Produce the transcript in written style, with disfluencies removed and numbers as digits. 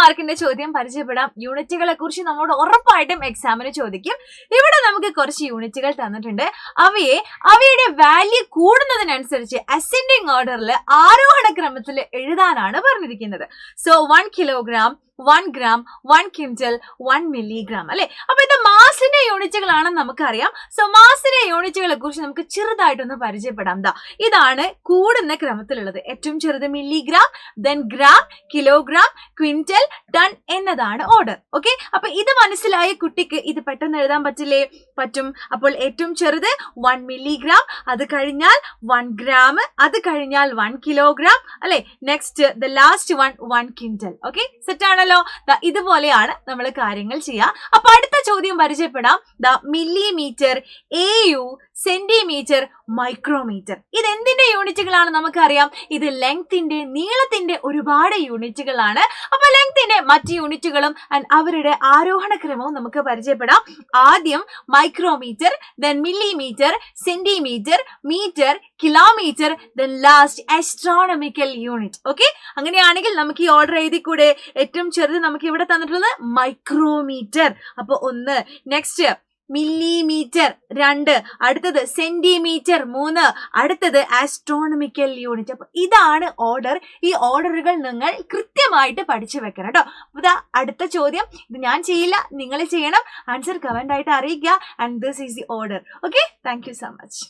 മാർക്കിന്റെ ചോദ്യം പരിചയപ്പെടാം. യൂണിറ്റുകളെ കുറിച്ച് നമ്മളോട് ഉറപ്പായിട്ടും എക്സാമിന് ചോദിക്കും. ഇവിടെ നമുക്ക് കുറച്ച് യൂണിറ്റുകൾ തന്നിട്ടുണ്ട്. അവയുടെ വാല്യൂ കൂടുന്നതിനനുസരിച്ച് അസെൻഡിങ് ഓർഡറിൽ ആരോഹണ ക്രമത്തിൽ എഴുതാനാണ് പറഞ്ഞിരിക്കുന്നത്. So 1 kilogram, 1 gram, 1 quintal, 1 milligram അല്ലെ. അപ്പൊ ഇത് മാസിന്റെ യൂണിറ്റുകളാണെന്ന് നമുക്കറിയാം. സോ മാസിന്റെ യൂണിറ്റുകളെ കുറിച്ച് നമുക്ക് ചെറുതായിട്ടൊന്ന് പരിചയപ്പെടാം. ഇതാണ് കൂടുന്ന ക്രമത്തിലുള്ളത്. ഏറ്റവും ചെറുത് milligram, then gram, kilogram, quintal, ton എന്നതാണ് ഓർഡർ. ഓക്കെ, അപ്പൊ ഇത് മനസ്സിലായ കുട്ടിക്ക് ഇത് പെട്ടെന്ന് എഴുതാൻ പറ്റില്ലേ? പറ്റും. അപ്പോൾ ഏറ്റവും ചെറുത് 1 milligram, അത് കഴിഞ്ഞാൽ 1 gram, അത് കഴിഞ്ഞാൽ 1 kilogram അല്ലെ. Next the last 1 quintal. Okay, set ആണല്ലോ. ഇതുപോലെയാണ് നമ്മൾ കാര്യങ്ങൾ ചെയ്യുക. അപ്പൊ അടുത്ത ചോദ്യം പരിചയപ്പെടാം. Millimetre, AU, centimetre, micrometre. ഇത് എന്തിന്റെ യൂണിറ്റുകളാണ് നമുക്കറിയാം. ഇത് ലെങ്ത്തിന്റെ, നീളത്തിന്റെ ഒരുപാട് യൂണിറ്റുകളാണ്. അപ്പൊ ലെങ്ത്തിന്റെ മറ്റ് യൂണിറ്റുകളും അവരുടെ ആരോഹണ ക്രമവും നമുക്ക് പരിചയപ്പെടാം. ആദ്യം micrometre, then millimetre, centimetre, metre, kilometre, then last astronomical unit. Okay, അങ്ങനെയാണെങ്കിൽ നമുക്ക് ഈ ഓർഡർ എഴുതിക്കൂടെ? ഏറ്റവും ചെറുത് നമുക്ക് ഇവിടെ തന്നിട്ടുള്ളത് മൈക്രോമീറ്റർ. അപ്പൊ 1, നെക്സ്റ്റ് മില്ലിമീറ്റർ 2, അടുത്തത് സെന്റിമീറ്റർ 3, അടുത്തത് ആസ്ട്രോണമിക്കൽ യൂണിറ്റ്. അപ്പൊ ഇതാണ് ഓർഡർ. ഈ ഓർഡറുകൾ നിങ്ങൾ കൃത്യമായിട്ട് പഠിച്ചു വെക്കണം കേട്ടോ. അപ്പൊ അടുത്ത ചോദ്യം ഇത് ഞാൻ ചെയ്യില്ല, നിങ്ങൾ ചെയ്യണം. ആൻസർ കമന്റ് ആയിട്ട് അറിയിക്കുക. And this is the order. Okay, thank you so much.